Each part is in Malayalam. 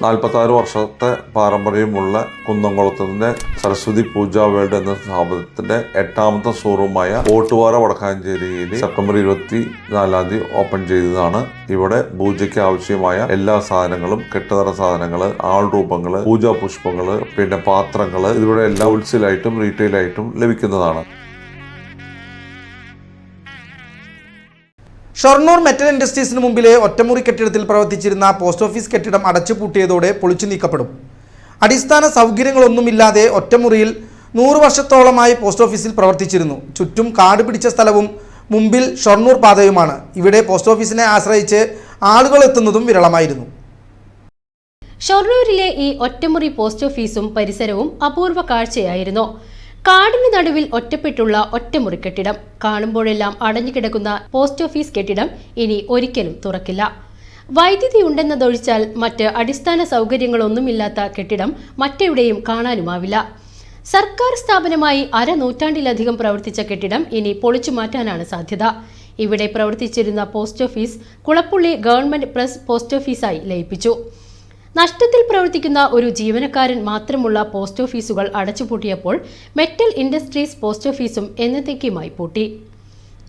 46 വർഷത്തെ പാരമ്പര്യമുള്ള കുന്നംകുളത്തിന്റെ സരസ്വതി പൂജ വേൾഡ് എന്ന സ്ഥാപനത്തിന്റെ 8ാമത്തെ ഷോറൂമായ ഓട്ടുപാറ വടക്കാഞ്ചേരിയിൽ സെപ്റ്റംബർ 24 ഓപ്പൺ ചെയ്തതാണ്. ഇവിടെ പൂജയ്ക്ക് ആവശ്യമായ എല്ലാ സാധനങ്ങളും, കെട്ടുതറ സാധനങ്ങള്, ആൾരൂപങ്ങള്, പൂജാ പുഷ്പങ്ങള്, പിന്നെ പാത്രങ്ങള്, ഇവിടെ എല്ലാം ഹോൾസെയിലായിട്ടും റീറ്റെയിലായിട്ടും ലഭിക്കുന്നതാണ്. ഷൊർണൂർ മെറ്റൽ ഇൻഡസ്ട്രീസിന് മുമ്പിലെ ഒറ്റമുറി കെട്ടിടത്തിൽ പ്രവർത്തിച്ചിരുന്ന പോസ്റ്റ് ഓഫീസ് കെട്ടിടം അടച്ചുപൂട്ടിയതോടെ പൊളിച്ചു നീക്കപ്പെടും. അടിസ്ഥാന സൗകര്യങ്ങളൊന്നുമില്ലാതെ ഒറ്റമുറിയിൽ 100 വർഷത്തോളമായി പോസ്റ്റ് ഓഫീസിൽ പ്രവർത്തിച്ചിരുന്നു. ചുറ്റും കാട് പിടിച്ച സ്ഥലവും മുമ്പിൽ ഷൊർണൂർ പാതയുമാണ്. ഇവിടെ പോസ്റ്റ് ഓഫീസിനെ ആശ്രയിച്ച് ആളുകൾ എത്തുന്നതും വിരളമായിരുന്നു. ഷൊർണൂരിലെ ഈ ഒറ്റമുറി പോസ്റ്റ് ഓഫീസും പരിസരവും അപൂർവ കാഴ്ചയായിരുന്നു. കാടിന് നടുവിൽ ഒറ്റപ്പെട്ടുള്ള ഒറ്റമുറി കെട്ടിടം. കാണുമ്പോഴെല്ലാം അടഞ്ഞുകിടക്കുന്ന പോസ്റ്റ് ഓഫീസ് കെട്ടിടം ഇനി ഒരിക്കലും തുറക്കില്ല. വൈദ്യുതി ഉണ്ടെന്നതൊഴിച്ചാൽ മറ്റ് അടിസ്ഥാന സൗകര്യങ്ങളൊന്നുമില്ലാത്ത കെട്ടിടം മറ്റെവിടെയും കാണാനുമാവില്ല. സർക്കാർ സ്ഥാപനമായി അരനൂറ്റാണ്ടിലധികം പ്രവർത്തിച്ച കെട്ടിടം ഇനി പൊളിച്ചു മാറ്റാനാണ് സാധ്യത. ഇവിടെ പ്രവർത്തിച്ചിരുന്ന post office Kulappully government press post ഓഫീസായി ലയിപ്പിച്ചു. നഷ്ടത്തിൽ പ്രവർത്തിക്കുന്ന ഒരു ജീവനക്കാരൻ മാത്രമുള്ള പോസ്റ്റ് ഓഫീസുകൾ അടച്ചുപൂട്ടിയപ്പോൾ മെറ്റൽ ഇൻഡസ്ട്രീസ് പോസ്റ്റ് ഓഫീസും എന്നത്തേക്കുമായി പൂട്ടി.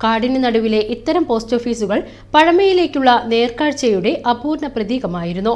കാടിന് നടുവിലെ ഇത്തരം പോസ്റ്റ് ഓഫീസുകൾ പഴമയിലേക്കുള്ള നേർക്കാഴ്ചയുടെ അപൂർണ പ്രതീകമായിരുന്നു.